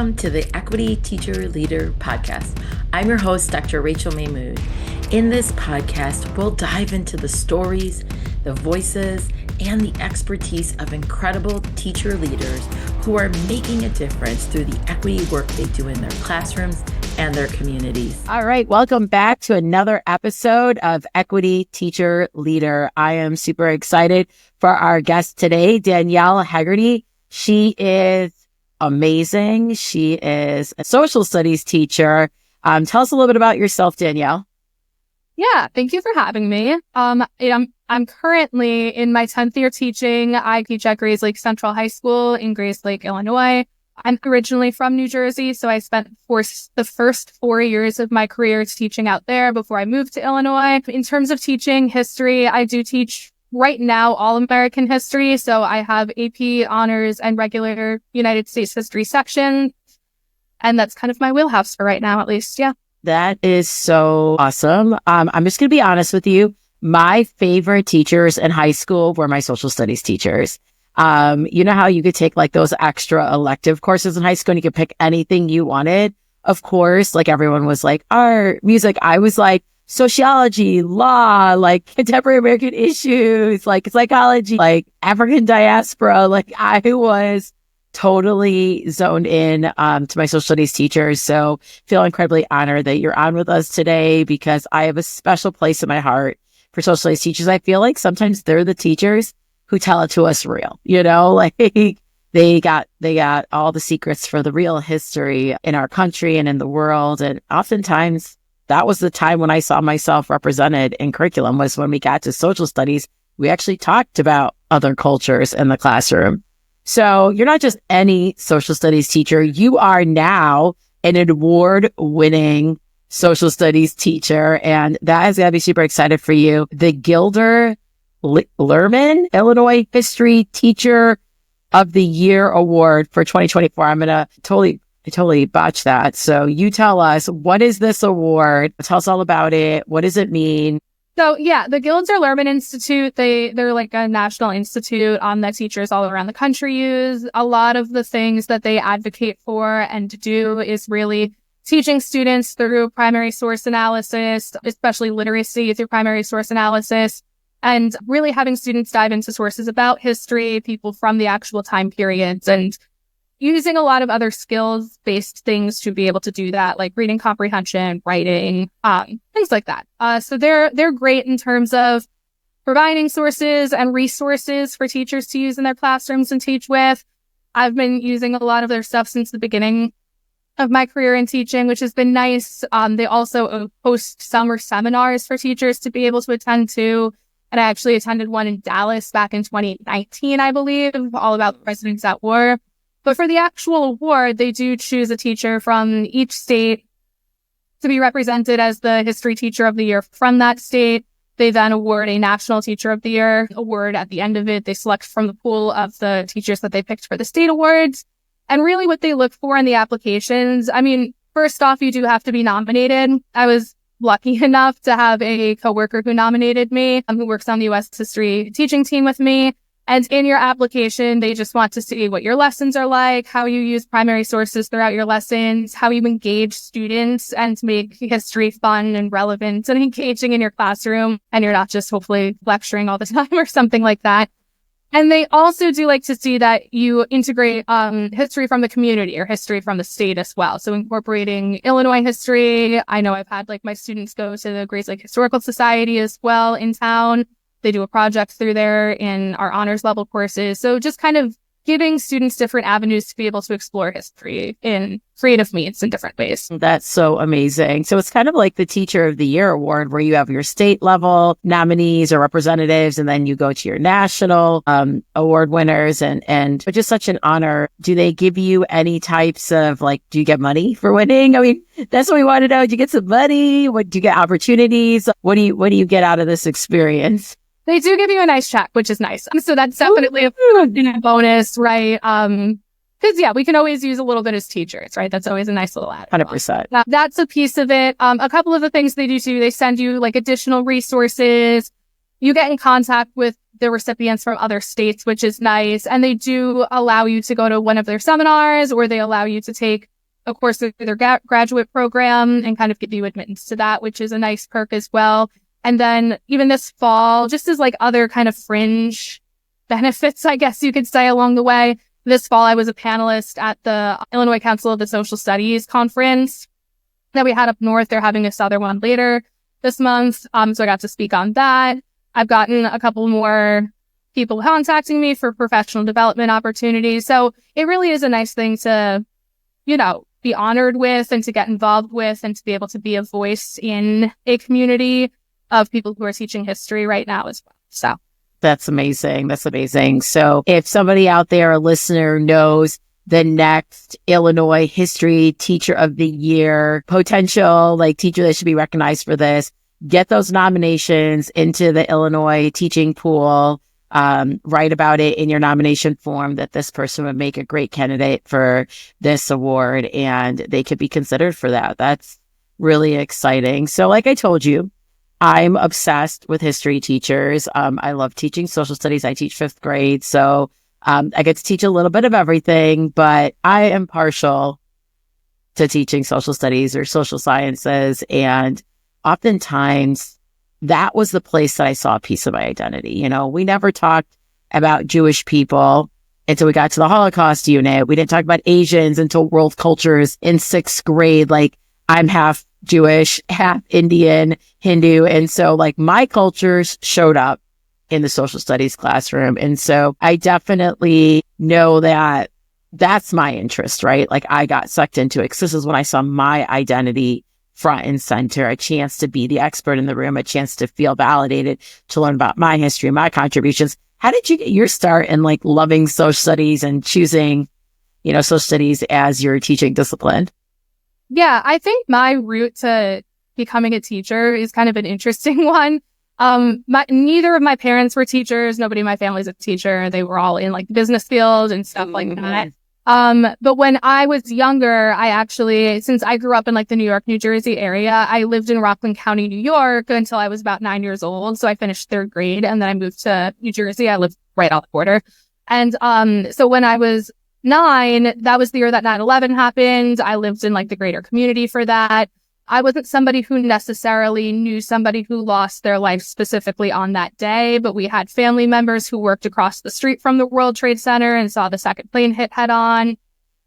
Welcome to the Equity Teacher Leader Podcast. I'm your host, Dr. Rachael Mahmood. In this podcast, we'll dive into the stories, the voices, and the expertise of incredible teacher leaders who are making a difference through the equity work they do in their classrooms and their communities. All right, welcome back to another episode of Equity Teacher Leader. I am super excited for our guest today, Danielle Hegarty. She is amazing. She is a social studies teacher. Tell us a little bit about yourself, Danielle. Yeah, thank you for having me. I'm currently in my 10th year teaching. I teach at Grayslake Central High School in Grayslake, Illinois. I'm originally from New Jersey, so I spent the first 4 years of my career teaching out there before I moved to Illinois. In terms of teaching history, I do teach right now all American history. So I have AP honors and regular United States history section. And that's kind of my wheelhouse for right now, at least. Yeah. That is so awesome. I'm just going to be honest with you. My favorite teachers in high school were my social studies teachers. You know how you could take like those extra elective courses in high school and you could pick anything you wanted? Of course, like everyone was like art, music. I was like sociology, law, like contemporary American issues, like psychology, like African diaspora. Like I was totally zoned in to my social studies teachers. So feel incredibly honored that you're on with us today because I have a special place in my heart for social studies teachers. I feel like sometimes they're the teachers who tell it to us real, you know, like they got all the secrets for the real history in our country and in the world. And oftentimes that was the time when I saw myself represented in curriculum, was when we got to social studies. We actually talked about other cultures in the classroom. So you're not just any social studies teacher. You are now an award-winning social studies teacher. And that has got to be super excited for you. The Gilder Lehrman Illinois History Teacher of the Year Award for 2024. I'm going to totally botch that. So you tell us, what is this award? Tell us all about it. What does it mean? So yeah, the Gilder Lehrman Institute, they're like a national institute that teachers all around the country use. A lot of the things that they advocate for and do is really teaching students through primary source analysis, especially literacy through primary source analysis, and really having students dive into sources about history, people from the actual time periods, and using a lot of other skills-based things to be able to do that, like reading comprehension, writing, things like that. So they're great in terms of providing sources and resources for teachers to use in their classrooms and teach with. I've been using a lot of their stuff since the beginning of my career in teaching, which has been nice. They also host summer seminars for teachers to be able to attend to. And I actually attended one in Dallas back in 2019, I believe, all about the Presidents at War. But for the actual award, they do choose a teacher from each state to be represented as the history teacher of the year from that state. They then award a national teacher of the year award at the end of it. They select from the pool of the teachers that they picked for the state awards. And really what they look for in the applications, I mean, first off, you do have to be nominated. I was lucky enough to have a coworker who nominated me, who works on the U.S. history teaching team with me. And in your application, they just want to see what your lessons are like, how you use primary sources throughout your lessons, how you engage students and make history fun and relevant and engaging in your classroom. And you're not just hopefully lecturing all the time or something like that. And they also do like to see that you integrate history from the community or history from the state as well. So incorporating Illinois history. I know I've had like my students go to the Grayslake Historical Society as well in town. They do a project through there in our honors level courses. So just kind of giving students different avenues to be able to explore history in creative means in different ways. That's so amazing. So it's kind of like the Teacher of the Year award where you have your state level nominees or representatives, and then you go to your national award winners. And it's just such an honor. Do they give you any types of like, do you get money for winning? I mean, that's what we want to know. Do you get some money? What do you get opportunities? What do you get out of this experience? They do give you a nice check, which is nice. So that's definitely a bonus, right? Because yeah, we can always use a little bit as teachers, right? That's always a nice little add. 100%. That's a piece of it. A couple of the things they do too, they send you like additional resources. You get in contact with the recipients from other states, which is nice. And they do allow you to go to one of their seminars, or they allow you to take of course, through their graduate program and kind of give you admittance to that, which is a nice perk as well. And then even this fall, just as like other kind of fringe benefits, I guess you could say along the way, this fall, I was a panelist at the Illinois Council of the Social Studies conference that we had up north. They're having this other one later this month. So I got to speak on that. I've gotten a couple more people contacting me for professional development opportunities. So it really is a nice thing to, be honored with and to get involved with and to be able to be a voice in a community of people who are teaching history right now as well. So that's amazing. That's amazing. So if somebody out there, a listener, knows the next Illinois History Teacher of the Year potential, like teacher that should be recognized for this, get those nominations into the Illinois teaching pool. Write about it in your nomination form that this person would make a great candidate for this award and they could be considered for that. That's really exciting. So like I told you, I'm obsessed with history teachers. I love teaching social studies. I teach 5th grade. So I get to teach a little bit of everything, but I am partial to teaching social studies or social sciences. And oftentimes that was the place that I saw a piece of my identity. We never talked about Jewish people until we got to the Holocaust unit. We didn't talk about Asians until world cultures in 6th grade. Like, I'm half Jewish, half Indian, Hindu. And so like my cultures showed up in the social studies classroom. And so I definitely know that that's my interest, right? Like I got sucked into it because this is when I saw my identity front and center, a chance to be the expert in the room, a chance to feel validated, to learn about my history, my contributions. How did you get your start in like loving social studies and choosing, social studies as your teaching discipline? Yeah, I think my route to becoming a teacher is kind of an interesting one. Neither of my parents were teachers. Nobody in my family is a teacher. They were all in like the business field and stuff like that. But when I was younger, since I grew up in like the New York, New Jersey area, I lived in Rockland County, New York until I was about 9 years old. So I finished 3rd grade and then I moved to New Jersey. I lived right off the border. And, so when I was 9, that was the year that 9/11 happened. I lived in like the greater community for that. I wasn't somebody who necessarily knew somebody who lost their life specifically on that day, but we had family members who worked across the street from the World Trade Center and saw the second plane hit head on.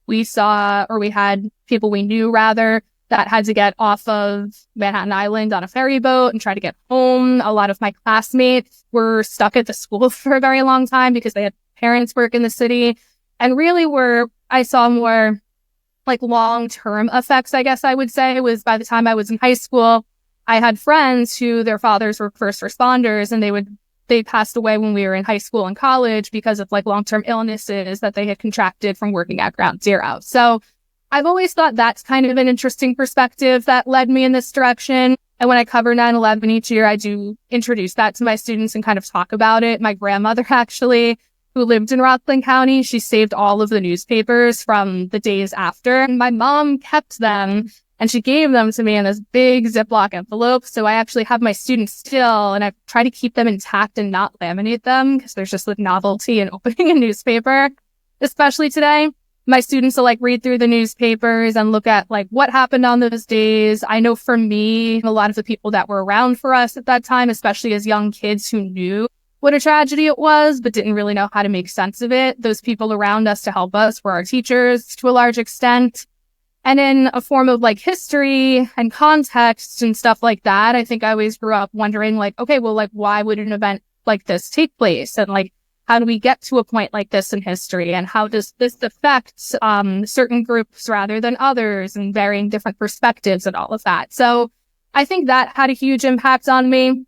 We had people we knew rather that had to get off of Manhattan Island on a ferry boat and try to get home. A lot of my classmates were stuck at the school for a very long time because they had parents work in the city. And really I saw more like long-term effects, I guess I would say, was by the time I was in high school, I had friends who their fathers were first responders and they passed away when we were in high school and college because of like long-term illnesses that they had contracted from working at Ground Zero. So I've always thought that's kind of an interesting perspective that led me in this direction. And when I cover 9/11 each year, I do introduce that to my students and kind of talk about it. My grandmother actually, who lived in Rockland County, she saved all of the newspapers from the days after. And my mom kept them and she gave them to me in this big Ziploc envelope. So I actually have my students still and I try to keep them intact and not laminate them because there's just the novelty in opening a newspaper, especially today. My students will like read through the newspapers and look at like what happened on those days. I know for me, a lot of the people that were around for us at that time, especially as young kids who knew what a tragedy it was, but didn't really know how to make sense of it. Those people around us to help us were our teachers to a large extent. And in a form of like history and context and stuff like that, I think I always grew up wondering like, okay, well, like why would an event like this take place? And like, how do we get to a point like this in history? And how does this affect certain groups rather than others and varying different perspectives and all of that? So I think that had a huge impact on me.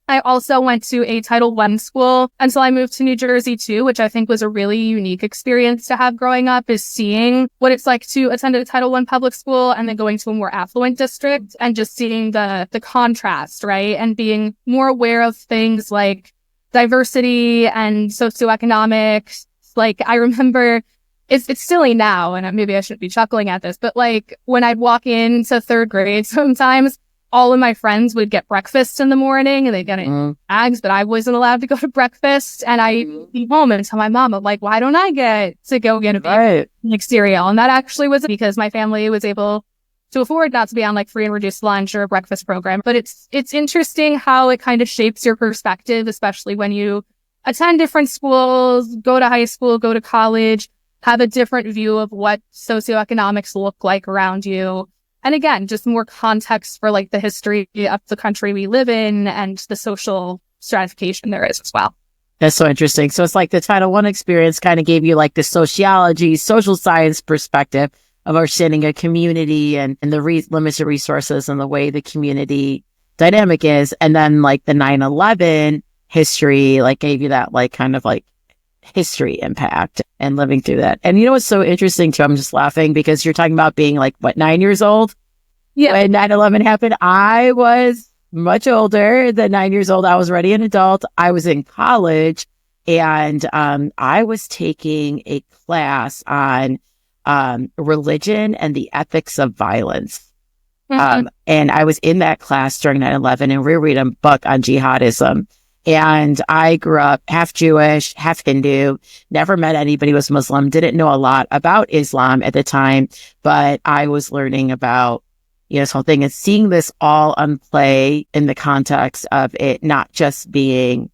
I also went to a Title I school until I moved to New Jersey too, which I think was a really unique experience to have growing up, is seeing what it's like to attend a Title I public school and then going to a more affluent district and just seeing the contrast, right? And being more aware of things like diversity and socioeconomics. Like I remember it's silly now and maybe I shouldn't be chuckling at this, but like when I'd walk into 3rd grade sometimes, all of my friends would get breakfast in the morning and they'd get it in bags, but I wasn't allowed to go to breakfast. And I be home and tell my mom, I'm like, why don't I get to go get a like cereal? And that actually was because my family was able to afford not to be on like free and reduced lunch or a breakfast program. But it's interesting how it kind of shapes your perspective, especially when you attend different schools, go to high school, go to college, have a different view of what socioeconomics look like around you. And again, just more context for like the history of the country we live in and the social stratification there is as well. That's so interesting. So it's like the Title I experience kind of gave you like the sociology, social science perspective of understanding a community and the limited resources and the way the community dynamic is. And then like the 9/11 history, like gave you that like kind of like history impact and living through that. And you know what's so interesting too? I'm just laughing because you're talking about being like, what, 9 years old? Yeah. When 9/11 happened, I was much older than 9 years old. I was already an adult. I was in college and I was taking a class on religion and the ethics of violence. And I was in that class during 9/11 and we were reading a book on jihadism. And I grew up half Jewish, half Hindu, never met anybody who was Muslim, didn't know a lot about Islam at the time, but I was learning about, you know, this whole thing and seeing this all unplay in the context of it not just being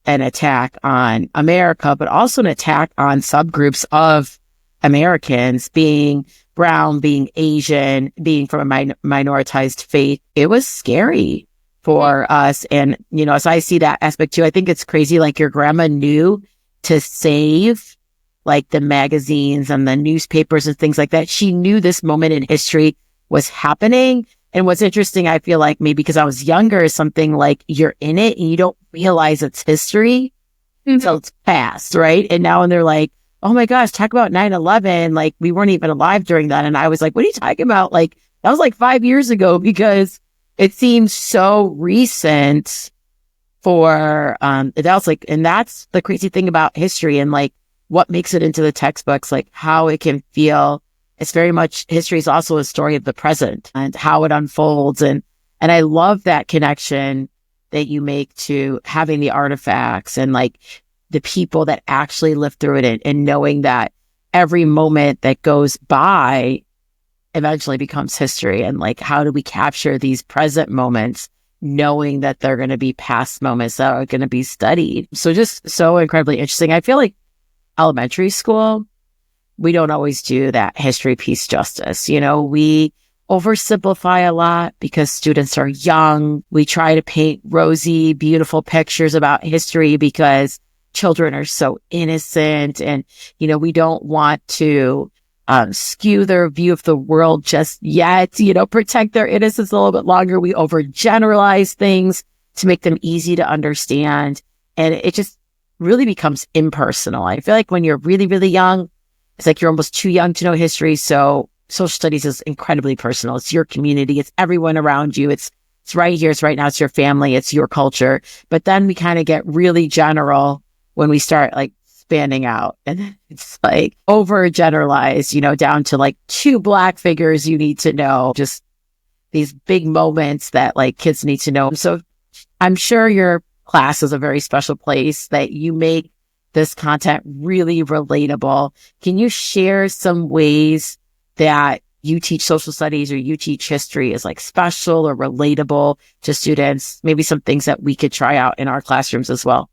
an attack on America, but also an attack on subgroups of Americans, being brown, being Asian, being from a minoritized faith. It was scary for us. And, you know, as I see that aspect too, I think it's crazy. Like your grandma knew to save like the magazines and the newspapers and things like that. She knew this moment in history was happening. And what's interesting, I feel like maybe because I was younger, is something like you're in it and you don't realize it's history until it's past, right? And now when they're like, oh my gosh, talk about 9/11. Like we weren't even alive during that. And I was like, what are you talking about? Like that was like 5 years ago because it seems so recent for adults. Like, and that's the crazy thing about history and like what makes it into the textbooks, like how it can feel. It's very much, history is also a story of the present and how it unfolds. And I love that connection that you make to having the artifacts and like the people that actually lived through it and knowing that every moment that goes by eventually becomes history. And like, how do we capture these present moments, knowing that they're going to be past moments that are going to be studied? So just so incredibly interesting. I feel like elementary school, we don't always do that history piece justice. You know, we oversimplify a lot because students are young. We try to paint rosy, beautiful pictures about history because children are so innocent. And, you know, we don't want to skew their view of the world just yet, you know, protect their innocence a little bit longer. We overgeneralize things to make them easy to understand. And it just really becomes impersonal. I feel like when you're really, really young, it's like you're almost too young to know history. So social studies is incredibly personal. It's your community. It's everyone around you. It's right here. It's right now. It's your family. It's your culture. But then we kind of get really general when we start like spanning out, and it's like overgeneralized, you know, down to like 2 Black figures you need to know, just these big moments that like kids need to know. So I'm sure your class is a very special place that you make this content really relatable. Can you share some ways that you teach social studies or you teach history is like special or relatable to students? Maybe some things that we could try out in our classrooms as well.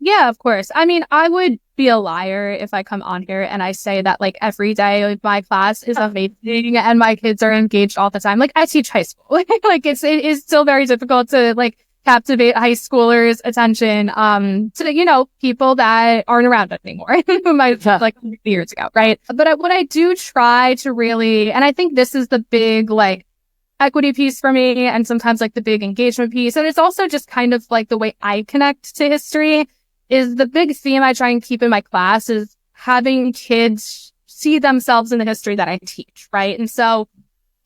Yeah, of course. I mean, I would be a liar if I come on here and I say that like every day of my class is amazing and my kids are engaged all the time. Like I teach high school. Like it is still very difficult to like captivate high schoolers' attention to, you know, people that aren't around anymore who might have like years ago, right? But what I do try to really, and I think this is the big like equity piece for me and sometimes like the big engagement piece. And it's also just kind of like the way I connect to history is the big theme I try and keep in my class is having kids see themselves in the history that I teach, right? And so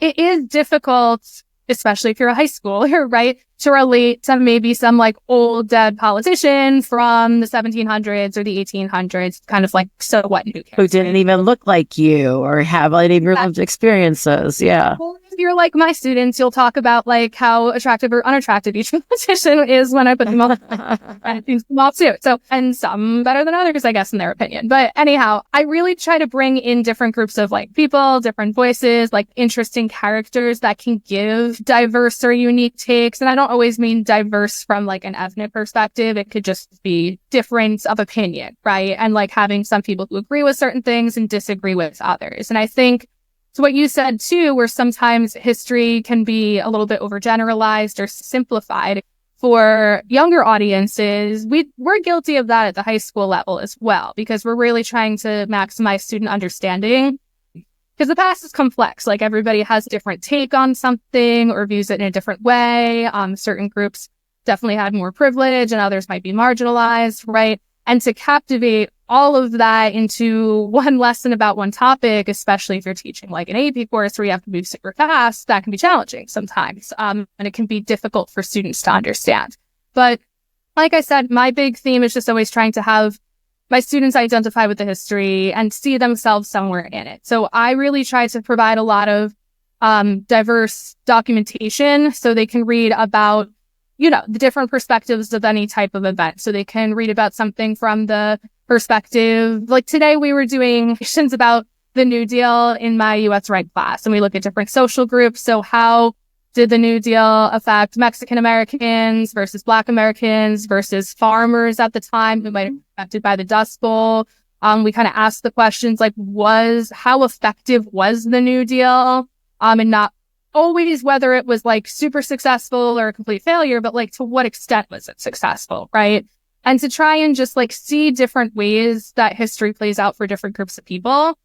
it is difficult, especially if you're a high schooler, right, to relate to maybe some like old dead politician from the 1700s or the 1800s, kind of like, so what? Who cares? Who didn't even look like you or have any of your lived experiences. Yeah. if you're like my students, you'll talk about like how attractive or unattractive each politician is when I put them on. And things come off too. So, and some better than others, I guess, in their opinion. But anyhow, I really try to bring in different groups of like people, different voices, like interesting characters that can give diverse or unique takes. And I don't always mean diverse from like an ethnic perspective. It could just be difference of opinion, right? And like having some people who agree with certain things and disagree with others. And I think so what you said too, where sometimes history can be a little bit overgeneralized or simplified for younger audiences, we're guilty of that at the high school level as well, because we're really trying to maximize student understanding. Because the past is complex, like everybody has a different take on something or views it in a different way. Certain groups definitely had more privilege and others might be marginalized, right? And to captivate all of that into one lesson about one topic, especially if you're teaching like an AP course where you have to move super fast, that can be challenging sometimes. And it can be difficult for students to understand. But like I said, my big theme is just always trying to have my students identify with the history and see themselves somewhere in it. So I really try to provide a lot of diverse documentation so they can read about, you know, the different perspectives of any type of event. So they can read about something from the perspective. Like today we were doing questions about the New Deal in my US Right class, and we look at different social groups. So how did the New Deal affect Mexican Americans versus Black Americans versus farmers at the time who might have been affected by the Dust Bowl? We kind of asked the questions like, how effective was the New Deal? And not always whether it was like super successful or a complete failure, but like to what extent was it successful, right? And to try and just like see different ways that history plays out for different groups of people.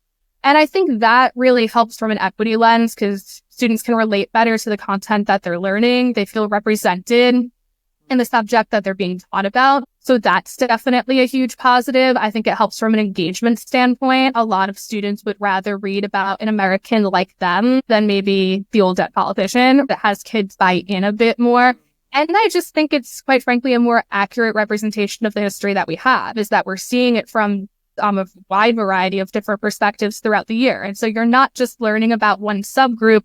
And I think that really helps from an equity lens because students can relate better to the content that they're learning. They feel represented in the subject that they're being taught about. So that's definitely a huge positive. I think it helps from an engagement standpoint. A lot of students would rather read about an American like them than maybe the old debt politician that has kids buy in a bit more. And I just think it's quite frankly a more accurate representation of the history that we have, is that we're seeing it from a wide variety of different perspectives throughout the year. And so you're not just learning about one subgroup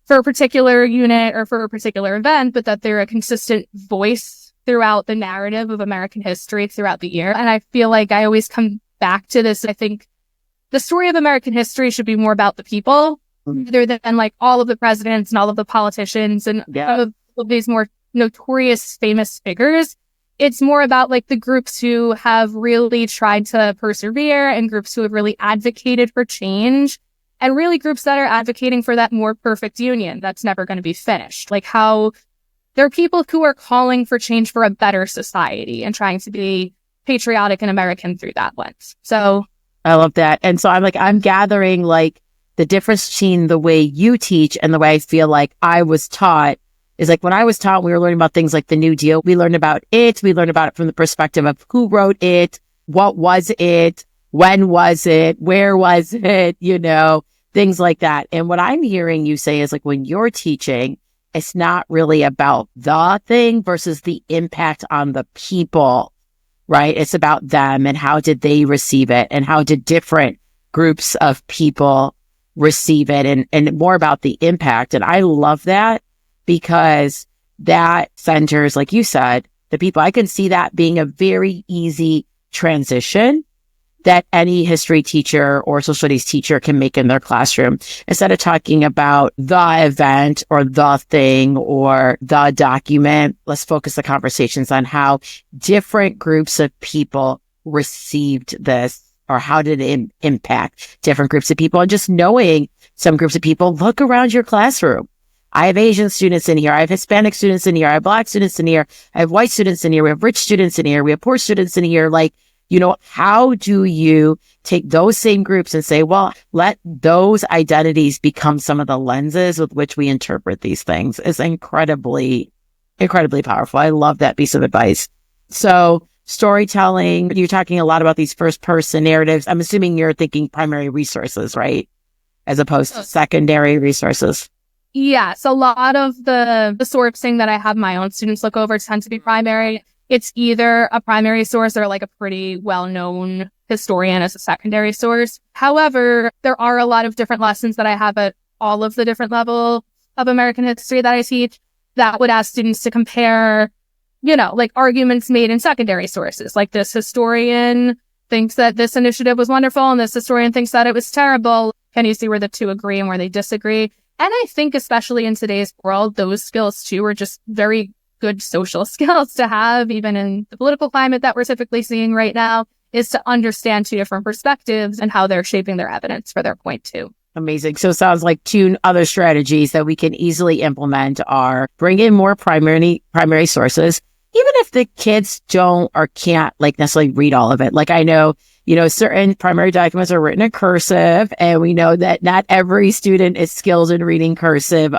for a particular unit or for a particular event, but that they're a consistent voice throughout the narrative of American history throughout the year. And I feel like I always come back to this. I think the story of American history should be more about the people rather than like all of the presidents and all of the politicians and all of these more notorious, famous figures. It's more about like the groups who have really tried to persevere and groups who have really advocated for change and really groups that are advocating for that more perfect union that's never going to be finished. Like how there are people who are calling for change for a better society and trying to be patriotic and American through that lens. So I love that. And so I'm gathering like the difference between the way you teach and the way I feel like I was taught is like when I was taught, we were learning about things like the New Deal. We learned about it. We learned about it from the perspective of who wrote it, what was it, when was it, where was it, you know, things like that. And what I'm hearing you say is like when you're teaching, it's not really about the thing versus the impact on the people, right? It's about them and how did they receive it and how did different groups of people receive it and more about the impact. And I love that because that centers, like you said, the people. I can see that being a very easy transition that any history teacher or social studies teacher can make in their classroom. Instead of talking about the event or the thing or the document, let's focus the conversations on how different groups of people received this or how did it impact different groups of people. And just knowing some groups of people, look around your classroom. I have Asian students in here. I have Hispanic students in here. I have Black students in here. I have white students in here. We have rich students in here. We have poor students in here. Like, you know, how do you take those same groups and say, well, let those identities become some of the lenses with which we interpret these things? Is incredibly, incredibly powerful. I love that piece of advice. So storytelling, you're talking a lot about these first person narratives. I'm assuming you're thinking primary resources, right? As opposed to secondary resources. Yes, a lot of the sourcing that I have my own students look over tend to be primary. It's either a primary source or like a pretty well-known historian as a secondary source. However, there are a lot of different lessons that I have at all of the different levels of American history that I teach that would ask students to compare, like arguments made in secondary sources. Like, this historian thinks that this initiative was wonderful and this historian thinks that it was terrible. Can you see where the two agree and where they disagree? And I think especially in today's world, those skills too are just very good social skills to have, even in the political climate that we're typically seeing right now, is to understand two different perspectives and how they're shaping their evidence for their point too. Amazing. So it sounds like two other strategies that we can easily implement are bring in more primary sources, even if the kids don't or can't like necessarily read all of it. Like, I know, certain primary documents are written in cursive, and we know that not every student is skilled in reading cursive.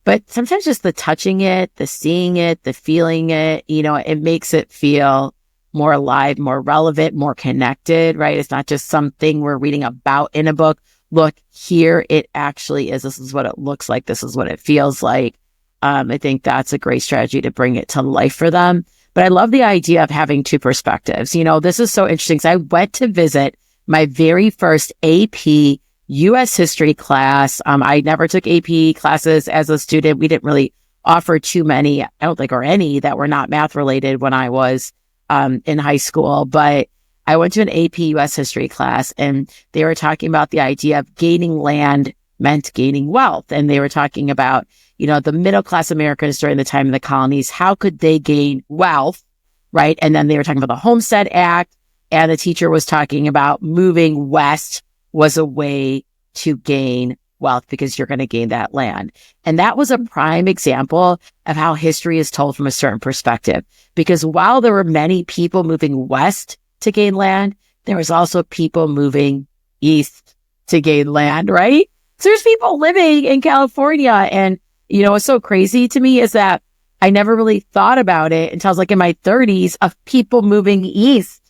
But sometimes just the touching it, the seeing it, the feeling it, it makes it feel more alive, more relevant, more connected, right? It's not just something we're reading about in a book. Look, here it actually is. This is what it looks like. This is what it feels like. I think that's a great strategy to bring it to life for them. But I love the idea of having two perspectives. This is so interesting because I went to visit my very first AP U.S. history class. I never took AP classes as a student. We didn't really offer too many, I don't think, or any that were not math related when I was in high school. But I went to an AP U.S. history class, and they were talking about the idea of gaining land meant gaining wealth. And they were talking about, the middle-class Americans during the time of the colonies, how could they gain wealth, right? And then they were talking about the Homestead Act, and the teacher was talking about moving west was a way to gain wealth because you're going to gain that land. And that was a prime example of how history is told from a certain perspective. Because while there were many people moving west to gain land, there was also people moving east to gain land, right? So there's people living in California. And, what's so crazy to me is that I never really thought about it until I was like in my 30s of people moving east,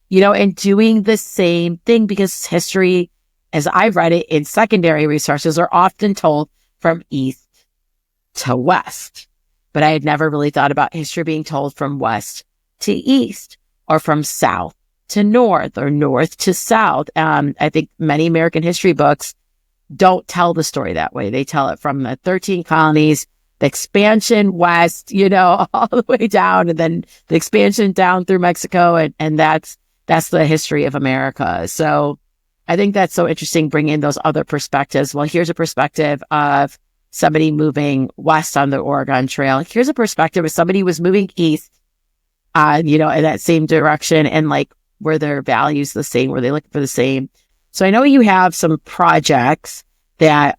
and doing the same thing, because history, as I've read it in secondary resources, are often told from east to west. But I had never really thought about history being told from west to east, or from south to north, or north to south. I think many American history books don't tell the story that way. They tell it from the 13 colonies, the expansion west, all the way down, and then the expansion down through Mexico. And that's the history of America. So I think that's so interesting, bringing in those other perspectives. Well, here's a perspective of somebody moving west on the Oregon Trail. Here's a perspective of somebody who was moving east, in that same direction, and like, were their values the same? Were they looking for the same? So I know you have some projects that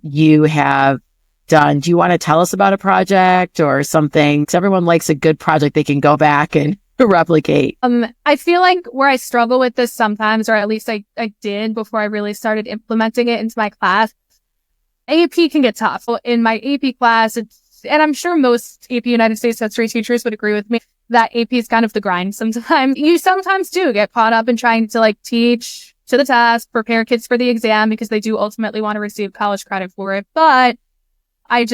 you have done. Do you want to tell us about a project or something? Because everyone likes a good project they can go back and replicate. I feel like where I struggle with this sometimes, or at least I did before I really started implementing it into my class, AP can get tough. In my AP class, and I'm sure most AP United States history teachers would agree with me, that AP is kind of the grind sometimes. You sometimes do get caught up in trying to teach to the test, prepare kids for the exam, because they do ultimately want to receive college credit for it. But I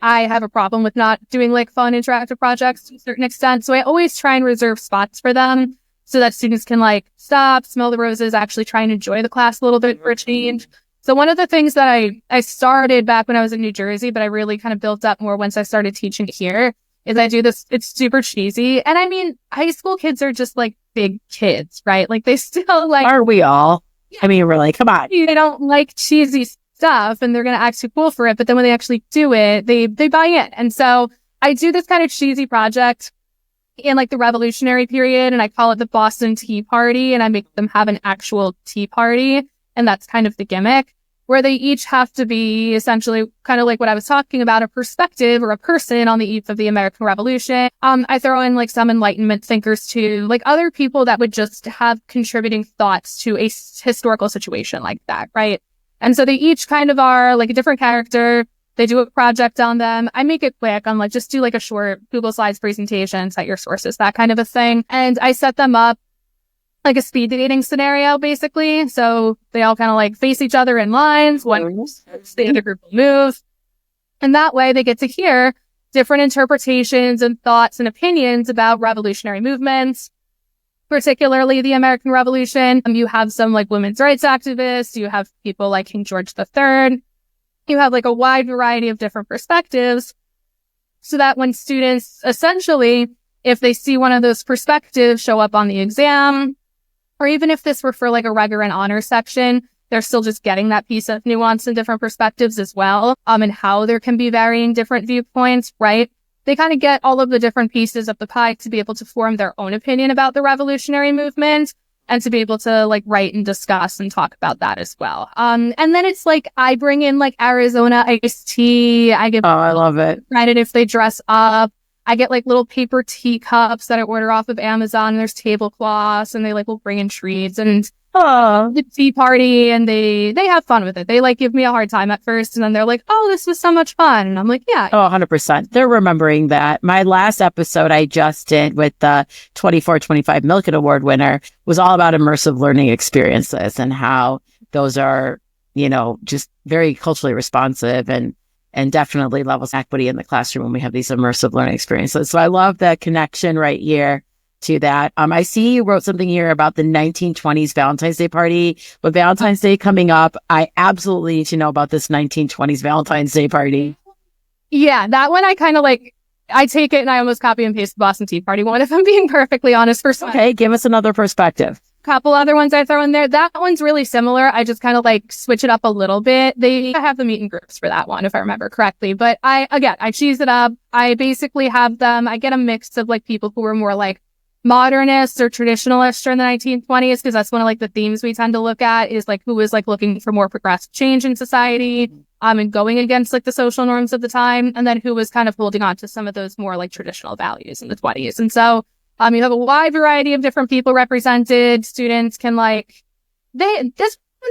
have a problem with not doing fun interactive projects to a certain extent. So I always try and reserve spots for them so that students can stop, smell the roses, actually try and enjoy the class a little bit for a change. So one of the things that I started back when I was in New Jersey, but I really kind of built up more once I started teaching here, is I do this. It's super cheesy. And I mean, high school kids are just big kids, right? They still Are we all? I mean, we're come on. They don't like cheesy stuff, and they're going to act too cool for it. But then when they actually do it, they buy in. And so I do this kind of cheesy project in the Revolutionary period, and I call it the Boston Tea Party, and I make them have an actual tea party. And that's kind of the gimmick, where they each have to be essentially kind of like what I was talking about, a perspective or a person on the eve of the American Revolution. I throw in some Enlightenment thinkers too, other people that would just have contributing thoughts to a historical situation like that, right? And so they each kind of are a different character. They do a project on them. I make it quick on just do a short Google Slides presentation, cite your sources, that kind of a thing. And I set them up a speed dating scenario, basically. So they all kind of face each other in lines. One moves, the other group will move. And that way they get to hear different interpretations and thoughts and opinions about revolutionary movements, particularly the American Revolution. You have some women's rights activists. You have people like King George III. you have like a wide variety of different perspectives, so that when students essentially, if they see one of those perspectives show up on the exam, or even if this were for like a regular and honor section, they're still just getting that piece of nuance and different perspectives as well, and how there can be varying different viewpoints, right? They kind of get all of the different pieces of the pie to be able to form their own opinion about the revolutionary movement, and to be able to like write and discuss and talk about that as well. And then it's like, I bring in like Arizona iced tea. I give I love it. credit if they dress up. I get like little paper teacups that I order off of Amazon. There's tablecloths, and they like will bring in treats and the tea party, and they have fun with it. They like give me a hard time at first, and then they're like, oh, this was so much fun. And I'm like, yeah. Oh, 100%. They're remembering that. My last episode I just did with the 24-25 Milken Award winner was all about immersive learning experiences and how those are, just very culturally responsive and definitely levels equity in the classroom when we have these immersive learning experiences. So I love the connection right here to that. I see you wrote something here about the 1920s Valentine's Day party. With Valentine's Day coming up, I absolutely need to know about this 1920s Valentine's Day party. Yeah, that one I kind of like, I take it and I almost copy and paste the Boston Tea Party one, if I'm being perfectly honest. Okay, give us another perspective. Couple other ones I throw in there. That one's really similar. I just kind of like switch it up a little bit. I have the meet and groups for that one, if I remember correctly. But I cheese it up. I basically have them. I get a mix of like people who are more like modernists or traditionalists during the 1920s, because that's one of like the themes we tend to look at, is like who was like looking for more progressive change in society, and going against like the social norms of the time, and then who was kind of holding on to some of those more like traditional values in the 20s. And so you have a wide variety of different people represented. Students can they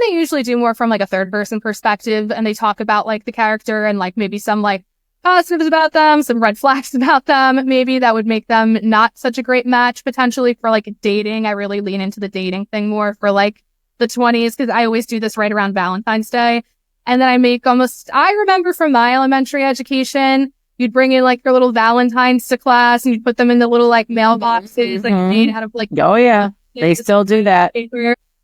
usually do more from like a third person perspective, and they talk about like the character and like maybe some like positives about them, some red flags about them. Maybe that would make them not such a great match potentially for like dating. I really lean into the dating thing more for like the 20s, because I always do this right around Valentine's Day. And then I remember from my elementary education, you'd bring in like your little Valentines to class, and you'd put them in the little like mailboxes, like made out of like. Oh yeah, they still do that.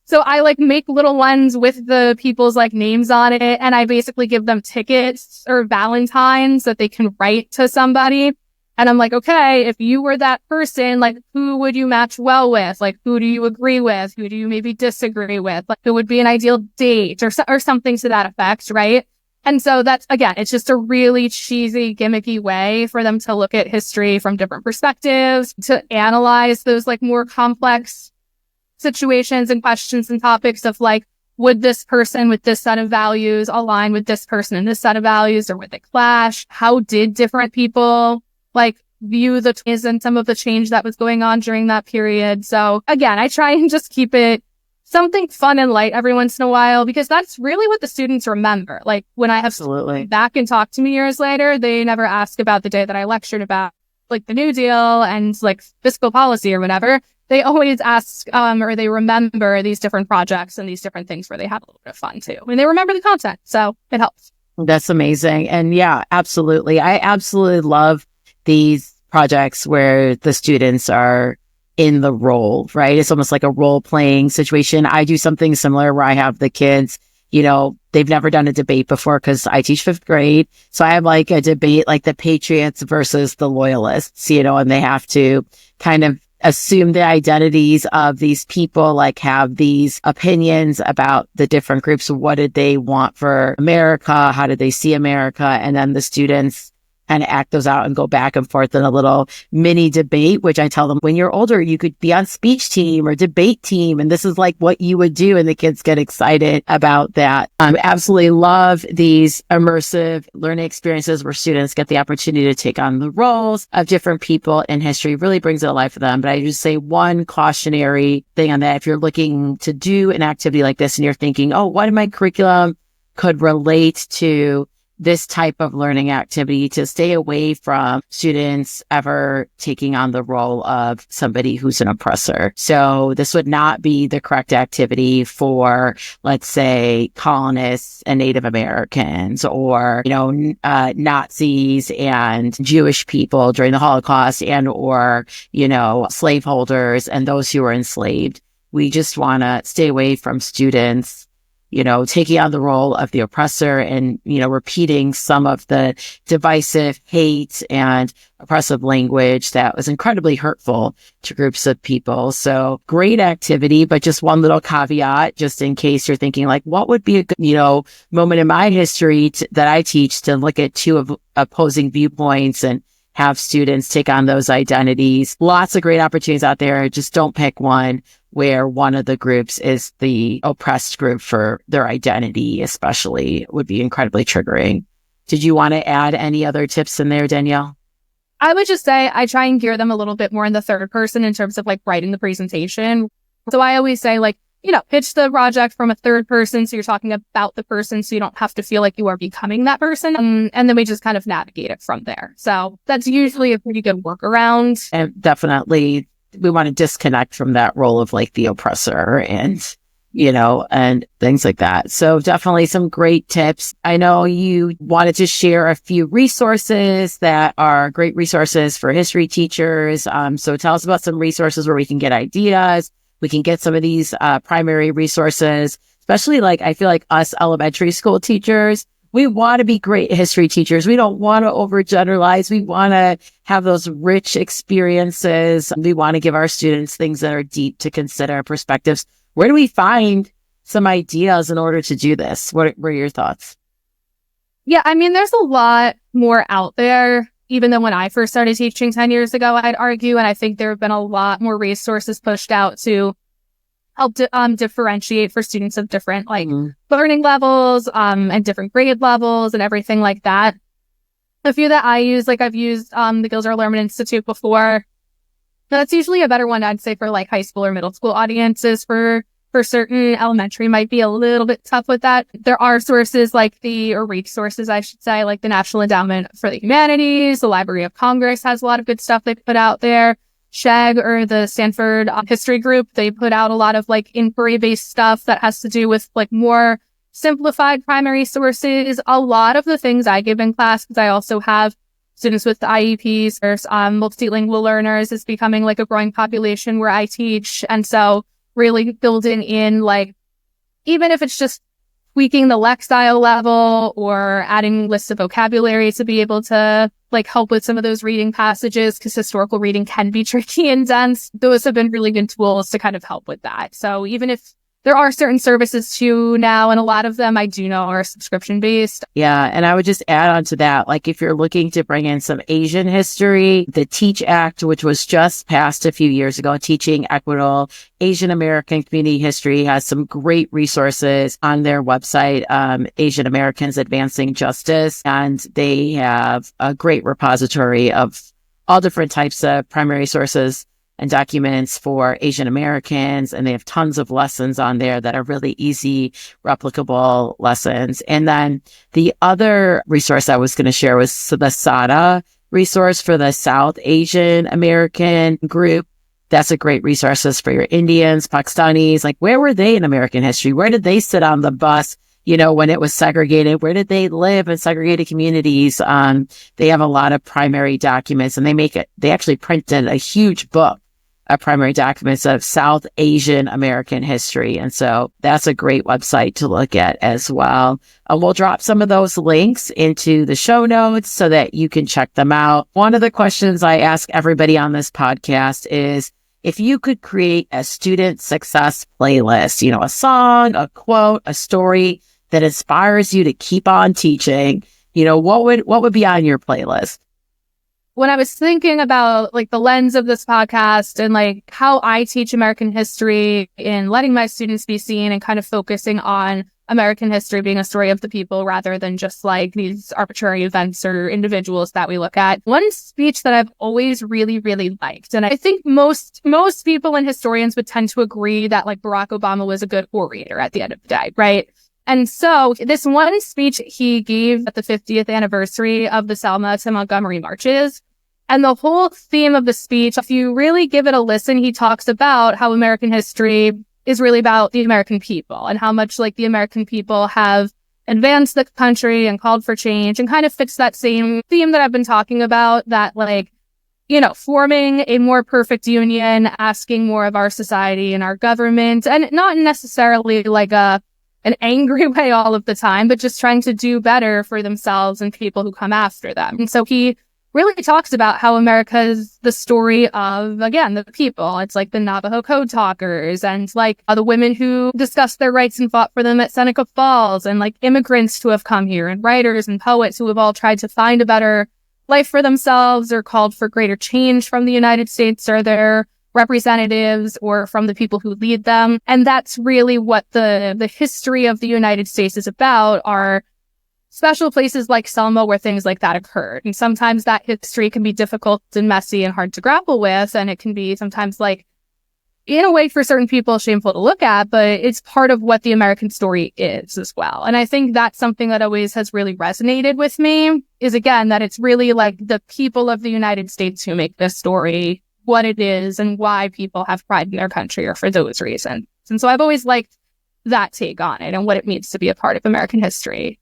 So I like make little ones with the people's like names on it, and I basically give them tickets or Valentines that they can write to somebody. And I'm like, okay, if you were that person, like who would you match well with? Like who do you agree with? Who do you maybe disagree with? Like who would be an ideal date or something to that effect, right? And so that's, again, it's just a really cheesy, gimmicky way for them to look at history from different perspectives, to analyze those like more complex situations and questions and topics of like, would this person with this set of values align with this person and this set of values, or would they clash? How did different people like view the and some of the change that was going on during that period? So again, I try and just keep it something fun and light every once in a while, because that's really what the students remember. Like when I have students back and talk to me years later, they never ask about the day that I lectured about like the New Deal and like fiscal policy or whatever. They always ask, or they remember these different projects and these different things where they have a little bit of fun too. And they remember the content. So it helps. That's amazing. And yeah, absolutely. I absolutely love these projects where the students are in the role, right? It's almost like a role playing situation. I do something similar where I have the kids, they've never done a debate before because I teach 5th grade. So I have like a debate, like the patriots versus the loyalists, and they have to kind of assume the identities of these people, like have these opinions about the different groups. What did they want for America? How did they see America? And then the students kind of act those out and go back and forth in a little mini debate, which I tell them, when you're older, you could be on speech team or debate team. And this is like what you would do. And the kids get excited about that. Absolutely love these immersive learning experiences where students get the opportunity to take on the roles of different people in history. Really brings it alive for them. But I just say one cautionary thing on that. If you're looking to do an activity like this and you're thinking, oh, what in my curriculum could relate to this type of learning activity, to stay away from students ever taking on the role of somebody who's an oppressor. So this would not be the correct activity for, let's say, colonists and Native Americans, or, Nazis and Jewish people during the Holocaust, and, or, slaveholders and those who were enslaved. We just want to stay away from students taking on the role of the oppressor and, repeating some of the divisive hate and oppressive language that was incredibly hurtful to groups of people. So great activity, but just one little caveat, just in case you're thinking like, what would be a good, moment in my history that I teach to look at two of opposing viewpoints and have students take on those identities. Lots of great opportunities out there. Just don't pick one where one of the groups is the oppressed group for their identity, especially. It would be incredibly triggering. Did you want to add any other tips in there, Danielle? I would just say I try and gear them a little bit more in the third person in terms of like writing the presentation. So I always say like, pitch the project from a third person. So you're talking about the person, so you don't have to feel like you are becoming that person. And then we just kind of navigate it from there. So that's usually a pretty good workaround. And definitely we want to disconnect from that role of like the oppressor and, and things like that. So definitely some great tips. I know you wanted to share a few resources that are great resources for history teachers. So tell us about some resources where we can get ideas. We can get some of these primary resources, especially like I feel like us elementary school teachers, we want to be great history teachers. We don't want to overgeneralize. We want to have those rich experiences. We want to give our students things that are deep to consider, perspectives. Where do we find some ideas in order to do this? What were your thoughts? Yeah, I mean, there's a lot more out there, even than when I first started teaching 10 years ago, I'd argue. And I think there have been a lot more resources pushed out to help differentiate for students of different learning levels and different grade levels and everything like that. A few that I use, like I've used the Gilder Lehrman Institute before. That's usually a better one, I'd say, for like high school or middle school audiences. For certain, elementary might be a little bit tough with that. There are sources resources, I should say, like the National Endowment for the Humanities, the Library of Congress has a lot of good stuff they put out there. SHAG, or the Stanford History Group, they put out a lot of like inquiry-based stuff that has to do with like more simplified primary sources. A lot of the things I give in class, because I also have students with IEPs or multilingual learners, is becoming like a growing population where I teach. And so really building in like, even if it's just tweaking the lexile level or adding lists of vocabulary to be able to like help with some of those reading passages, because historical reading can be tricky and dense. Those have been really good tools to kind of help with that. So even if there are certain services too now, and a lot of them I do know are subscription based. Yeah. And I would just add on to that, like if you're looking to bring in some Asian history, the TEACH Act, which was just passed a few years ago, Teaching Equitable Asian American Community History, has some great resources on their website, Asian Americans Advancing Justice. And they have a great repository of all different types of primary sources and documents for Asian Americans. And they have tons of lessons on there that are really easy, replicable lessons. And then the other resource I was going to share was the SADA resource for the South Asian American group. That's a great resource for your Indians, Pakistanis. Like, where were they in American history? Where did they sit on the bus? When it was segregated, where did they live in segregated communities? They have a lot of primary documents, and they actually printed a huge book primary documents of South Asian American history. And so that's a great website to look at as well. We'll drop some of those links into the show notes so that you can check them out. One of the questions I ask everybody on this podcast is, if you could create a student success playlist, a song, a quote, a story that inspires you to keep on teaching, what would be on your playlist? When I was thinking about like the lens of this podcast and like how I teach American history and letting my students be seen and kind of focusing on American history being a story of the people rather than just like these arbitrary events or individuals that we look at. One speech that I've always really, really liked, and I think most people and historians would tend to agree that like Barack Obama was a good orator at the end of the day, right? And so this one speech he gave at the 50th anniversary of the Selma to Montgomery marches, and the whole theme of the speech, if you really give it a listen, he talks about how American history is really about the American people and how much like the American people have advanced the country and called for change, and kind of fits that same theme that I've been talking about, that like, forming a more perfect union, asking more of our society and our government, and not necessarily like a an angry way all of the time, but just trying to do better for themselves and people who come after them. And so he really talks about how America is the story of, again, the people. It's like the Navajo code talkers and like the women who discussed their rights and fought for them at Seneca Falls, and like immigrants who have come here, and writers and poets who have all tried to find a better life for themselves or called for greater change from the United States or their representatives or from the people who lead them. And that's really what the history of the United States is about, are special places like Selma where things like that occurred. And sometimes that history can be difficult and messy and hard to grapple with. And it can be sometimes, like, in a way for certain people, shameful to look at, but it's part of what the American story is as well. And I think that's something that always has really resonated with me, is, again, that it's really like the people of the United States who make this story what it is and why people have pride in their country, or for those reasons. And so I've always liked that take on it and what it means to be a part of American history.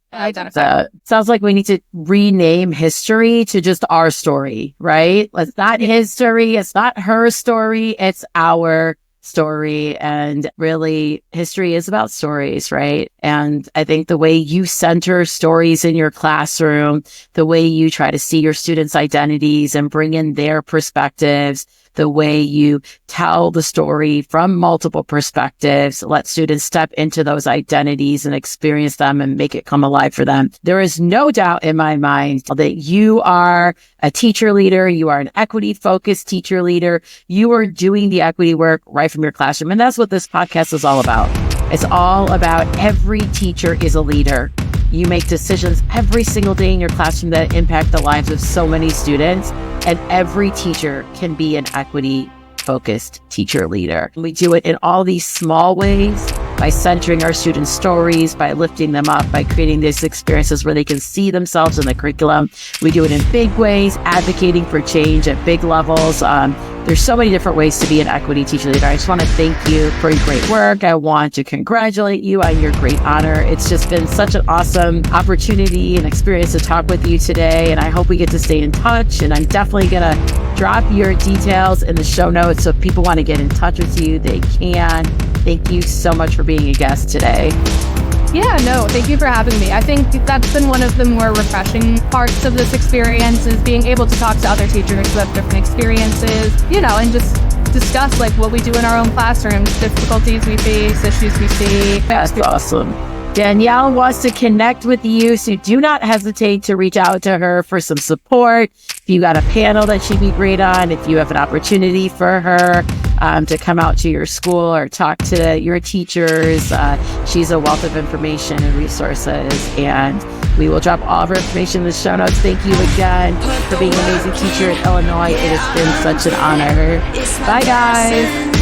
Sounds like we need to rename history to just our story, right? It's not his story. It's not her story. It's our story. And really, history is about stories, right? And I think the way you center stories in your classroom, the way you try to see your students' identities and bring in their perspectives, the way you tell the story from multiple perspectives, let students step into those identities and experience them and make it come alive for them. There is no doubt in my mind that you are a teacher leader. You are an equity-focused teacher leader. You are doing the equity work right from your classroom. And that's what this podcast is all about. It's all about every teacher is a leader. You make decisions every single day in your classroom that impact the lives of so many students. And every teacher can be an equity-focused teacher leader. We do it in all these small ways, by centering our students' stories, by lifting them up, by creating these experiences where they can see themselves in the curriculum. We do it in big ways, advocating for change at big levels. There's so many different ways to be an equity teacher leader. I just want to thank you for your great work. I want to congratulate you on your great honor. It's just been such an awesome opportunity and experience to talk with you today. And I hope we get to stay in touch. And I'm definitely going to drop your details in the show notes. So if people want to get in touch with you, they can. Thank you so much for being a guest today. Yeah, no, thank you for having me. I think that's been one of the more refreshing parts of this experience, is being able to talk to other teachers who have different experiences, and just discuss like what we do in our own classrooms, difficulties we face, issues we see. That's awesome. Danielle wants to connect with you, so do not hesitate to reach out to her for some support. If you got a panel that she'd be great on, if you have an opportunity for her to come out to your school or talk to your teachers, she's a wealth of information and resources, and we will drop all of her information in the show notes. Thank you again for being an amazing teacher in Illinois. It has been such an honor. Bye, guys.